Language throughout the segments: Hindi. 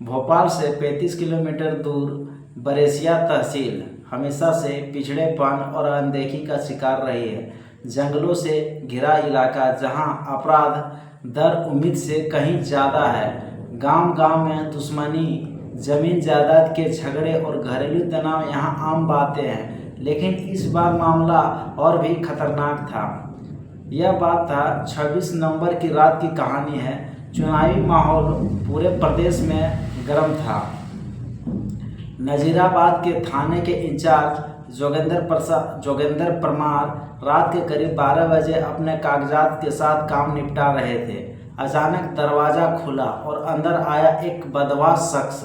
भोपाल से 35 किलोमीटर दूर बरेसिया तहसील हमेशा से पिछड़ेपन और अनदेखी का शिकार रही है। जंगलों से घिरा इलाका जहां अपराध दर उम्मीद से कहीं ज़्यादा है। गांव-गांव में दुश्मनी, जमीन जायदाद के झगड़े और घरेलू तनाव यहां आम बातें हैं। लेकिन इस बार मामला और भी खतरनाक था। यह बात था 26 नवंबर की रात की कहानी है। चुनावी माहौल पूरे प्रदेश में गर्म था। नजीराबाद के थाने के इंचार्ज जोगेंद्र परमार रात के करीब 12 बजे अपने कागजात के साथ काम निपटा रहे थे। अचानक दरवाज़ा खुला और अंदर आया एक बदमाश शख्स।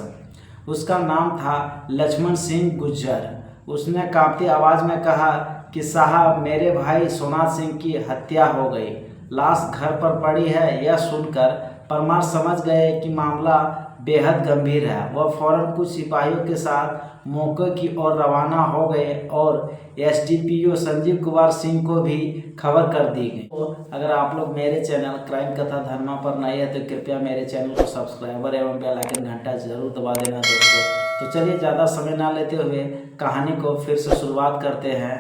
उसका नाम था लक्ष्मण सिंह गुज्जर। उसने कांपती आवाज़ में कहा कि साहब, मेरे भाई सोनाथ सिंह की हत्या हो गई, लाश घर पर पड़ी है। यह सुनकर परमार समझ गए कि मामला बेहद गंभीर है। वह फौरन कुछ सिपाहियों के साथ मौके की ओर रवाना हो गए और एसडीपीओ संजीव कुमार सिंह को भी खबर कर दी गई। तो अगर आप लोग मेरे चैनल क्राइम कथा धर्मा पर नए हैं तो कृपया मेरे चैनल को सब्सक्राइबर एवं बेल आइकन घंटा जरूर दबा देना दोस्तों। तो चलिए ज़्यादा समय ना लेते हुए कहानी को फिर से शुरुआत करते हैं।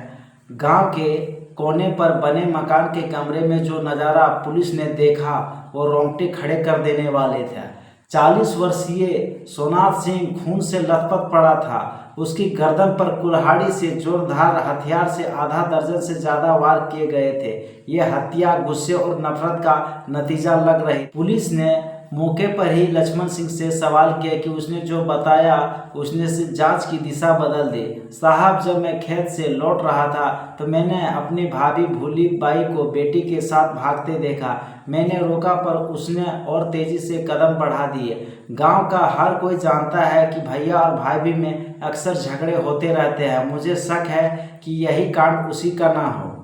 गाँव के कोने पर बने मकान के कमरे में जो नज़ारा पुलिस ने देखा वो रोंगटे खड़े कर देने वाले थे। 40 वर्षीय सोनाथ सिंह खून से लथपथ पड़ा था। उसकी गर्दन पर कुल्हाड़ी से जोरदार हथियार से आधा दर्जन से ज़्यादा वार किए गए थे। यह हत्या गुस्से और नफरत का नतीजा लग रही। पुलिस ने मौके पर ही लक्ष्मण सिंह से सवाल किया कि उसने जो बताया उसने से जांच की दिशा बदल दी। साहब, जब मैं खेत से लौट रहा था तो मैंने अपनी भाभी भूली बाई को बेटी के साथ भागते देखा। मैंने रोका पर उसने और तेजी से कदम बढ़ा दिए। गांव का हर कोई जानता है कि भैया और भाभी में अक्सर झगड़े होते रहते हैं। मुझे शक है कि यही कांड उसी का ना हो।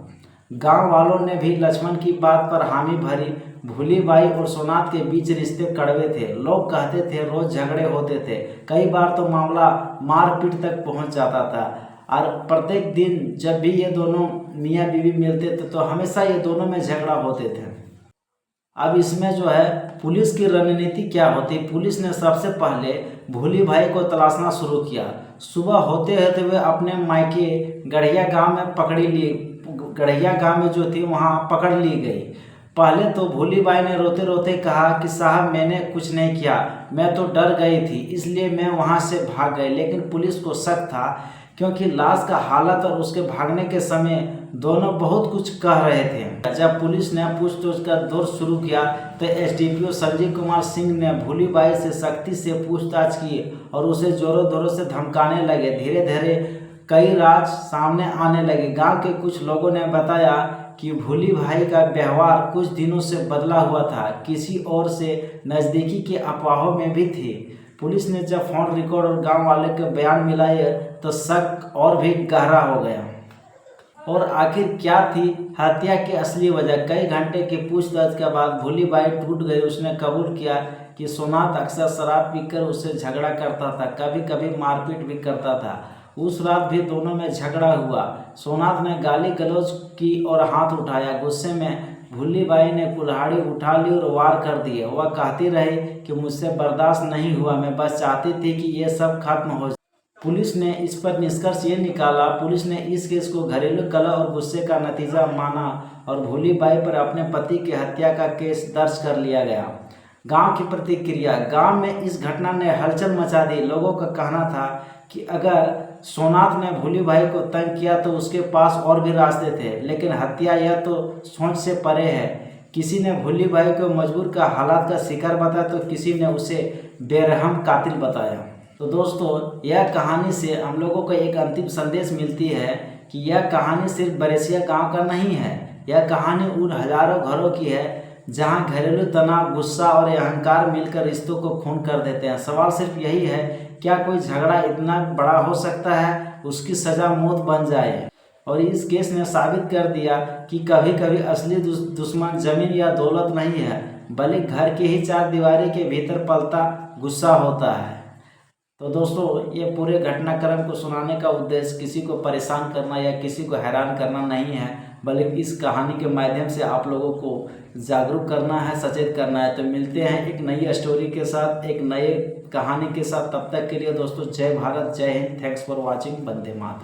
गांव वालों ने भी लक्ष्मण की बात पर हामी भरी। भूली बाई और सोनाथ के बीच रिश्ते कड़वे थे। लोग कहते थे रोज झगड़े होते थे। कई बार तो मामला मारपीट तक पहुंच जाता था। और प्रत्येक दिन जब भी ये दोनों मियाँ बीवी मिलते थे तो हमेशा ये दोनों में झगड़ा होते थे। अब इसमें जो है पुलिस की रणनीति क्या होती। पुलिस ने सबसे पहले भूली भाई को तलाशना शुरू किया। सुबह होते होते हुए अपने मायके गढ़िया गांव में जो थी वहाँ पकड़ ली गई। पहले तो भूली बाई ने रोते रोते कहा कि साहब, मैंने कुछ नहीं किया, मैं तो डर गई थी इसलिए मैं वहाँ से भाग गई। लेकिन पुलिस को शक था क्योंकि लाश का हालत और उसके भागने के समय दोनों बहुत कुछ कह रहे थे। जब पुलिस ने पूछताछ का दौर शुरू किया तो एसडीपीओ संजीव कुमार सिंह ने भूली बाई से सख्ती से पूछताछ की और उसे जोरों जोरों से धमकाने लगे। धीरे धीरे कई राज सामने आने लगे। गांव के कुछ लोगों ने बताया कि भूली भाई का व्यवहार कुछ दिनों से बदला हुआ था, किसी और से नज़दीकी के अफवाहों में भी थी। पुलिस ने जब फोन रिकॉर्ड और गांव वाले के बयान मिलाए तो शक और भी गहरा हो गया। और आखिर क्या थी हत्या की असली वजह। कई घंटे की पूछताछ के बाद भूली बाई टूट गई। उसने कबूल किया कि सोनाथ अक्सर शराब पीकर उससे झगड़ा करता था, कभी कभी मारपीट भी करता था। उस रात भी दोनों में झगड़ा हुआ। सोनाथ ने गाली गलौज की और हाथ उठाया। गुस्से में भूली बाई ने कुल्हाड़ी उठा ली और वार कर दिए। वह कहती रही कि मुझसे बर्दाश्त नहीं हुआ, मैं बस चाहती थी कि ये सब खत्म हो जाए। पुलिस ने इस पर निष्कर्ष ये निकाला। पुलिस ने इस केस को घरेलू कलह और गुस्से का नतीजा माना और भूली बाई पर अपने पति की हत्या का केस दर्ज कर लिया गया। गांव की प्रतिक्रिया। गांव में इस घटना ने हलचल मचा दी। लोगों का कहना था कि अगर सोनाथ ने भूली भाई को तंग किया तो उसके पास और भी रास्ते थे, लेकिन हत्या यह तो सोच से परे है। किसी ने भूली भाई को मजबूर का हालात का शिकार बताया तो किसी ने उसे बेरहम कातिल बताया। तो दोस्तों, यह कहानी से हम लोगों को एक अंतिम संदेश मिलती है कि यह कहानी सिर्फ बरेसिया गांव का नहीं है। यह कहानी उन हजारों घरों की है जहां घरेलू तनाव, गुस्सा और अहंकार मिलकर रिश्तों को खून कर देते हैं। सवाल सिर्फ यही है, क्या कोई झगड़ा इतना बड़ा हो सकता है उसकी सज़ा मौत बन जाए। और इस केस ने साबित कर दिया कि कभी कभी असली दुश्मन जमीन या दौलत नहीं है, बल्कि घर की ही चार दीवारी के भीतर पलता गुस्सा होता है। तो दोस्तों, ये पूरे घटनाक्रम को सुनाने का उद्देश्य किसी को परेशान करना या किसी को हैरान करना नहीं है, बल्कि इस कहानी के माध्यम से आप लोगों को जागरूक करना है, सचेत करना है। तो मिलते हैं एक नई स्टोरी के साथ, एक नए कहानी के साथ। तब तक के लिए दोस्तों जय भारत, जय Hind. Thanks for watching. Vande Mataram.